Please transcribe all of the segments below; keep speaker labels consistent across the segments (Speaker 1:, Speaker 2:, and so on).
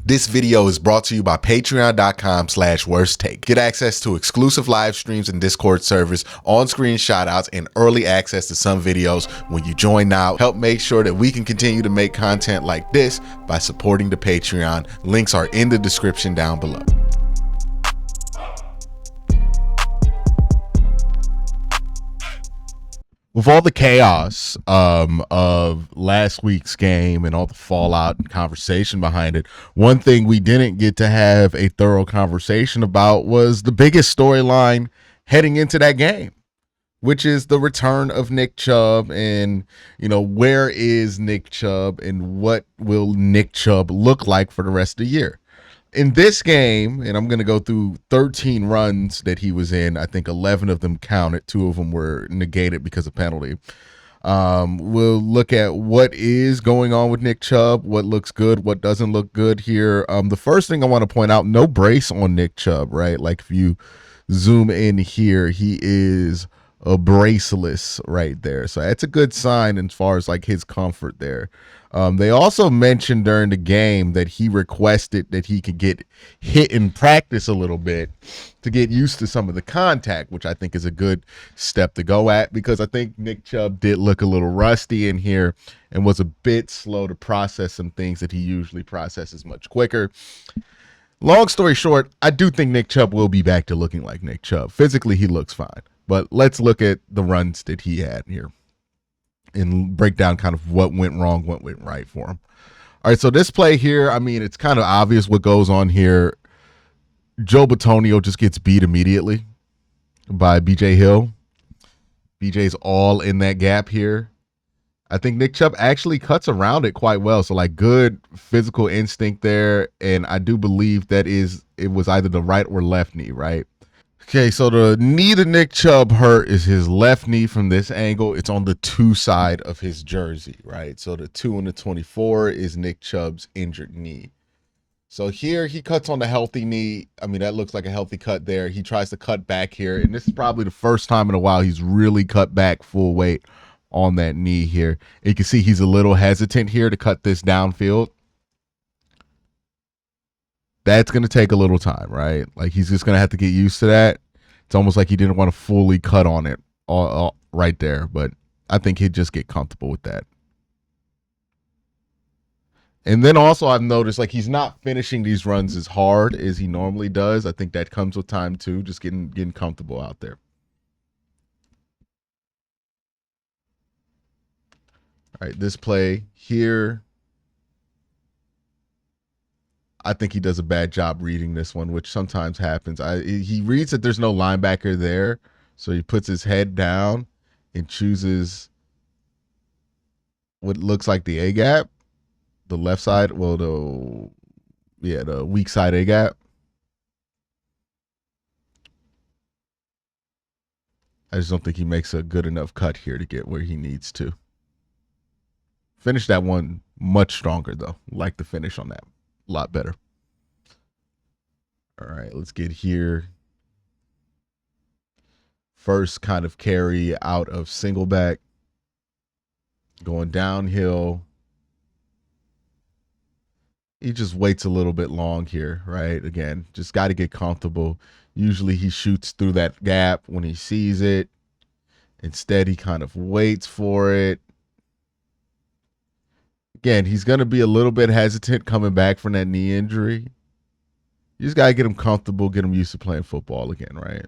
Speaker 1: This video is brought to you by patreon.com/worsttake. Get access to exclusive live streams and Discord servers, on-screen shoutouts, and early access to some videos when you join now. Help make sure that we can continue to make content like this by supporting the Patreon. Links are in the description down below. With all the chaos of last week's game and all the fallout and conversation behind it, one thing we didn't get to have a thorough conversation about was the biggest storyline heading into that game, which is the return of Nick Chubb. And, where is Nick Chubb and what will Nick Chubb look like for the rest of the year? In this game, and I'm going to go through 13 runs that he was in. I think 11 of them counted. 2 of them were negated because of penalty. We'll look at what is going on with Nick Chubb, what looks good, what doesn't look good here. The first thing I want to point out, no brace on Nick Chubb, right? Like if you zoom in here, he is a braceless right there. So that's a good sign as far as like his comfort there. They also mentioned during the game that he requested that he could get hit in practice a little bit to get used to some of the contact, which I think is a good step to go at, because I think Nick Chubb did look a little rusty in here and was a bit slow to process some things that he usually processes much quicker. Long story short, I do think Nick Chubb will be back to looking like Nick Chubb. Physically, he looks fine. But let's look at the runs that he had here and break down kind of what went wrong, what went right for him. All right, so this play here, I mean, it's kind of obvious what goes on here. Joe Bitonio just gets beat immediately by B.J. Hill. B.J.'s all in that gap here. I think Nick Chubb actually cuts around it quite well. So, like, good physical instinct there. And I do believe that it was either the right or left knee, right? Okay, so the knee that Nick Chubb hurt is his left knee from this angle. It's on the 2 side of his jersey, right? So the 2 and the 24 is Nick Chubb's injured knee. So here he cuts on the healthy knee. I mean, that looks like a healthy cut there. He tries to cut back here, and this is probably the first time in a while he's really cut back full weight on that knee here. And you can see he's a little hesitant here to cut this downfield. That's going to take a little time, right? Like he's just going to have to get used to that. It's almost like he didn't want to fully cut on it all right there, but I think he'd just get comfortable with that. And then also I've noticed like he's not finishing these runs as hard as he normally does. I think that comes with time too, just getting comfortable out there. All right, this play here, I think he does a bad job reading this one, which sometimes happens. He reads that there's no linebacker there, so he puts his head down and chooses what looks like the A-gap, the left side, well, the weak side A-gap. I just don't think he makes a good enough cut here to get where he needs to. Finish that one much stronger, though. Like the finish on that. A lot better. All right, let's get here. First kind of carry out of single back. Going downhill. He just waits a little bit long here, right? Again, just got to get comfortable. Usually he shoots through that gap when he sees it. Instead, he kind of waits for it. Again, he's going to be a little bit hesitant coming back from that knee injury. You just got to get him comfortable, get him used to playing football again, right?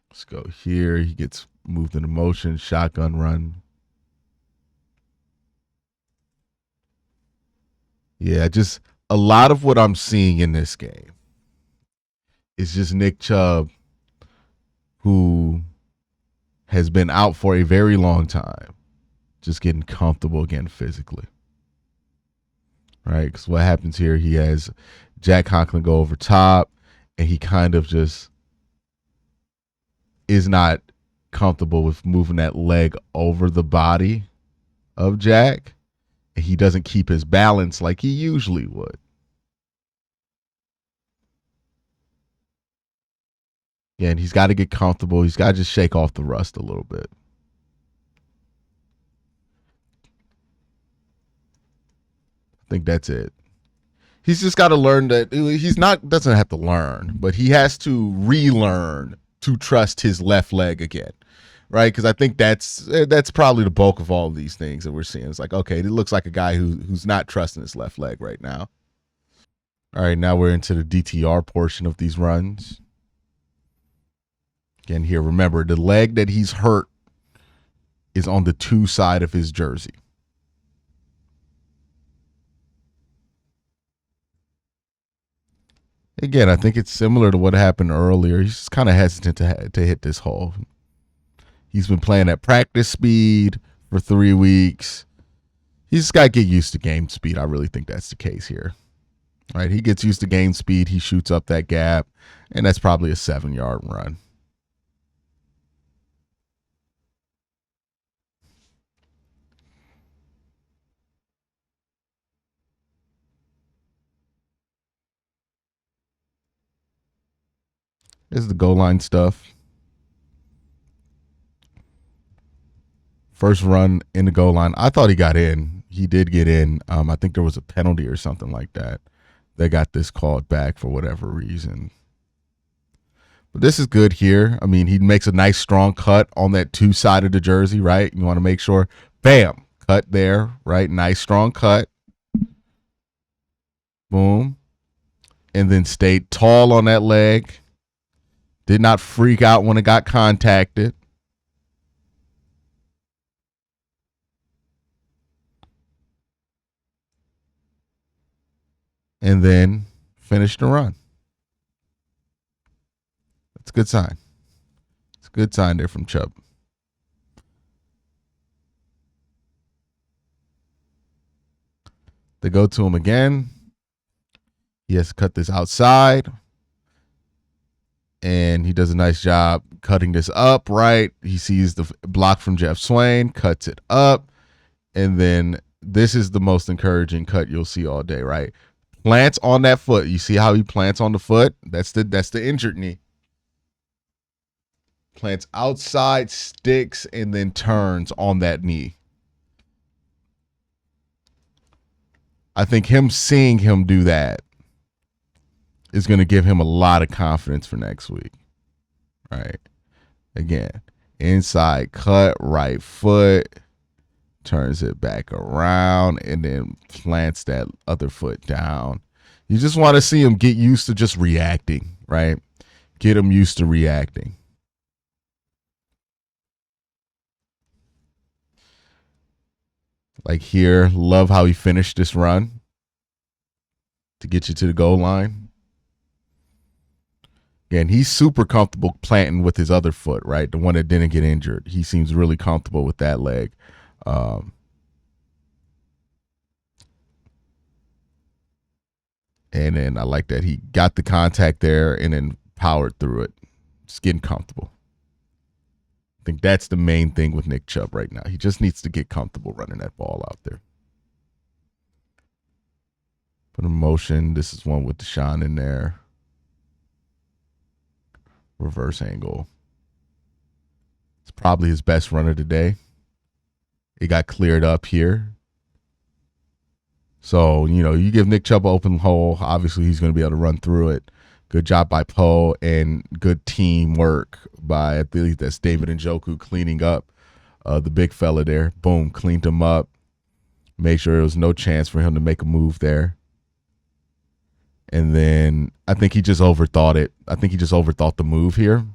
Speaker 1: Let's go here. He gets moved into motion, shotgun run. Yeah, just a lot of what I'm seeing in this game is just Nick Chubb, who has been out for a very long time, just getting comfortable again physically. Right? Because what happens here, he has Jack Conklin go over top, and he kind of just is not comfortable with moving that leg over the body of Jack. And he doesn't keep his balance like he usually would. Again, he's got to get comfortable. He's got to just shake off the rust a little bit. I think that's it. He's just got to learn that he's not doesn't have to learn, but he has to relearn to trust his left leg again, right? Because I think that's probably the bulk of all of these things that we're seeing. It's like, okay, it looks like a guy who's not trusting his left leg right now. All right, now we're into the DTR portion of these runs. Again, here, remember, the leg that he's hurt is on the 2 side of his jersey. Again, I think it's similar to what happened earlier. He's just kind of hesitant to hit this hole. He's been playing at practice speed for 3 weeks. He's just got to get used to game speed. I really think that's the case here. All right, he gets used to game speed. He shoots up that gap, and that's probably a 7-yard run. This is the goal line stuff. First run in the goal line. I thought he got in. He did get in. I think there was a penalty or something like that. They got this called back for whatever reason. But this is good here. I mean, he makes a nice strong cut on that 2 side of the jersey, right? You want to make sure, bam, cut there, right? Nice strong cut. Boom. And then stayed tall on that leg. Did not freak out when it got contacted. And then finished the run. That's a good sign. It's a good sign there from Chubb. They go to him again. He has to cut this outside. And he does a nice job cutting this up, right? He sees the block from Jeff Swain, cuts it up. And then this is the most encouraging cut you'll see all day, right? Plants on that foot. You see how he plants on the foot? That's the injured knee. Plants outside, sticks, and then turns on that knee. I think him seeing him do that is going to give him a lot of confidence for next week. Right. Again, inside cut, right foot, turns it back around, and then plants that other foot down. You just want to see him get used to just reacting, right? Get him used to reacting. Like here, love how he finished this run to get you to the goal line. Again, he's super comfortable planting with his other foot, right? The one that didn't get injured. He seems really comfortable with that leg. And then I like that he got the contact there and then powered through it. Just getting comfortable. I think that's the main thing with Nick Chubb right now. He just needs to get comfortable running that ball out there. Put in motion. This is one with Deshaun in there. Reverse angle. It's probably his best run of the day. It got cleared up here. So, you give Nick Chubb an open hole. Obviously, he's going to be able to run through it. Good job by Poe and good teamwork by, I believe that's David Njoku cleaning up the big fella there. Boom, cleaned him up. Made sure there was no chance for him to make a move there. And then I think he just overthought it. I think he just overthought the move here.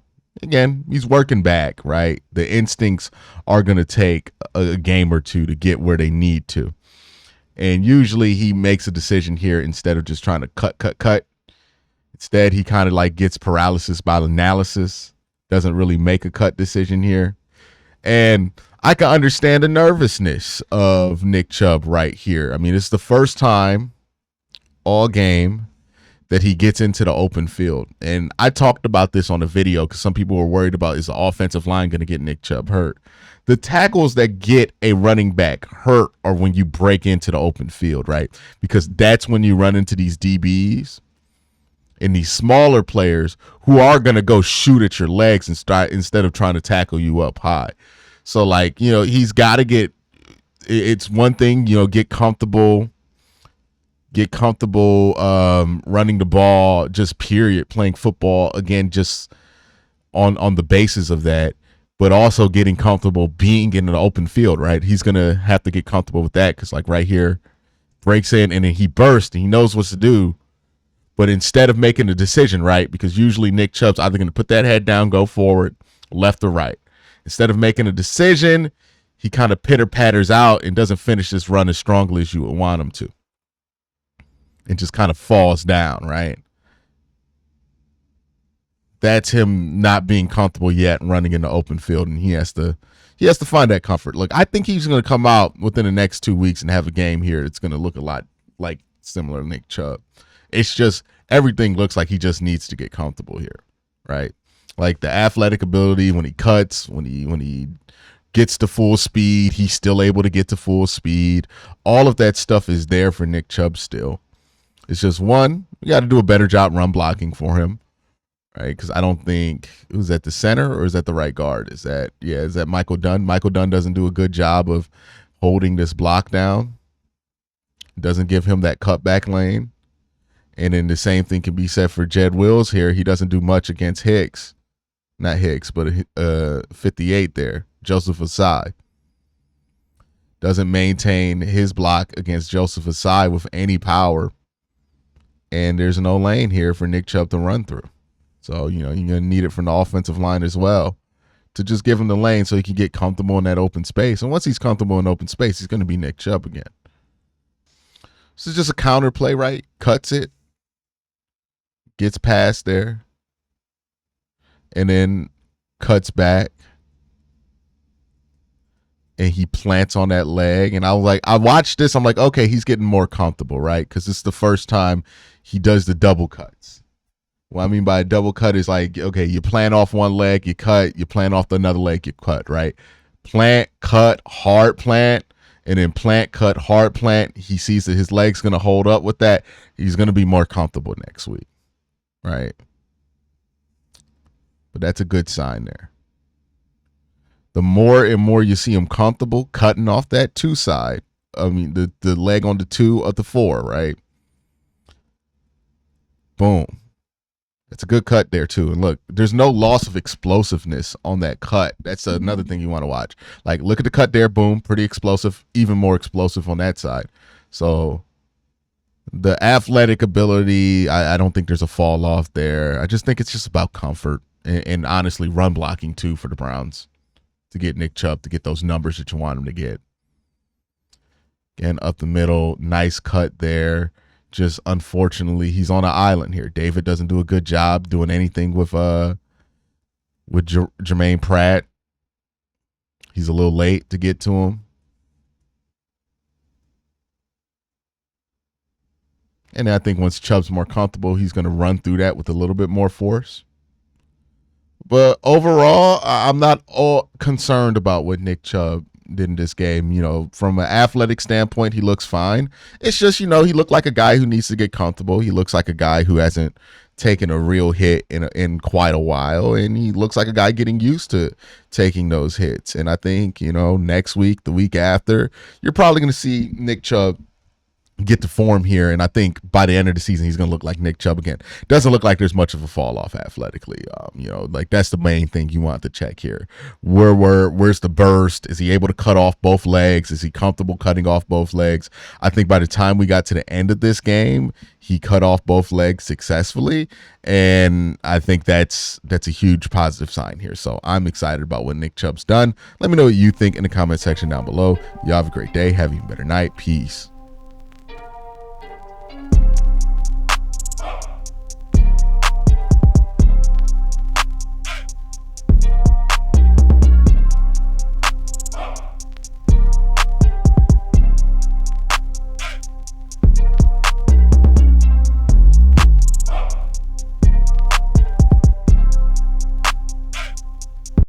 Speaker 1: Again, he's working back, right? The instincts are going to take a game or two to get where they need to. And usually he makes a decision here instead of just trying to cut. Instead, he kind of like gets paralysis by analysis. Doesn't really make a cut decision here. And I can understand the nervousness of Nick Chubb right here. I mean, it's the first time all game that he gets into the open field. And I talked about this on the video because some people were worried about, is the offensive line going to get Nick Chubb hurt? The tackles that get a running back hurt are when you break into the open field, right? Because that's when you run into these DBs and these smaller players who are going to go shoot at your legs and start instead of trying to tackle you up high. So like, he's got to it's one thing, get comfortable running the ball, just period, playing football again, just on the basis of that, but also getting comfortable being in an open field, right? He's going to have to get comfortable with that because like right here, breaks in and then he bursts and he knows what to do. But instead of making a decision, right, because usually Nick Chubb's either going to put that head down, go forward, left or right. Instead of making a decision, he kind of pitter-patters out and doesn't finish this run as strongly as you would want him to. And just kind of falls down, right? That's him not being comfortable yet running in the open field, and he has to find that comfort. Look, I think he's going to come out within the next 2 weeks and have a game here that's going to look a lot like similar to Nick Chubb. It's just everything looks like he just needs to get comfortable here, right? Like the athletic ability when he cuts, when he gets to full speed, he's still able to get to full speed. All of that stuff is there for Nick Chubb still. It's just one, we got to do a better job run blocking for him, right? Because I don't think it was at the center or is that the right guard? Is that Michael Dunn? Michael Dunn doesn't do a good job of holding this block down. Doesn't give him that cutback lane. And then the same thing can be said for Jed Wills here. He doesn't do much against Hicks. Not Hicks, but 58 there. Joseph Asai. Doesn't maintain his block against Joseph Asai with any power. And there's no lane here for Nick Chubb to run through. So, you're going to need it from the offensive line as well to just give him the lane so he can get comfortable in that open space. And once he's comfortable in open space, he's going to be Nick Chubb again. This is just a counter play, right? Cuts it. Gets past there. And then cuts back. And he plants on that leg. And I watched this. I'm like, okay, he's getting more comfortable, right? Because this is the first time he does the double cuts. What I mean by a double cut is like, okay, you plant off one leg, you cut, you plant off another leg, you cut, right? Plant, cut, hard plant, and then plant, cut, hard plant. He sees that his leg's going to hold up with that. He's going to be more comfortable next week, right? But that's a good sign there. The more and more you see him comfortable cutting off that 2 side, I mean, the leg on the 2 of the 4, right? Boom. It's a good cut there, too. And look, there's no loss of explosiveness on that cut. That's another thing you want to watch. Like, look at the cut there. Boom. Pretty explosive. Even more explosive on that side. So the athletic ability, I don't think there's a fall off there. I just think it's just about comfort and honestly run blocking, too, for the Browns to get Nick Chubb, to get those numbers that you want him to get. Again, up the middle. Nice cut there. Just unfortunately, he's on an island here. David doesn't do a good job doing anything with Jermaine Pratt. He's a little late to get to him. And I think once Chubb's more comfortable, he's going to run through that with a little bit more force. But overall, I'm not all concerned about what Nick Chubb did in this game. From an athletic standpoint, he looks fine. It's just, he looked like a guy who needs to get comfortable. He looks like a guy who hasn't taken a real hit in quite a while. And he looks like a guy getting used to taking those hits. And I think, next week, the week after, you're probably going to see Nick Chubb get to form here, and I think by the end of the season he's going to look like Nick Chubb again. Doesn't look like there's much of a fall off athletically. Like that's the main thing you want to check here. Where's the burst? Is he able to cut off both legs? Is he comfortable cutting off both legs? I think by the time we got to the end of this game, he cut off both legs successfully, and I think that's a huge positive sign here. So I'm excited about what Nick Chubb's done. Let me know what you think in the comment section down below. Y'all have a great day. Have an even better night. Peace.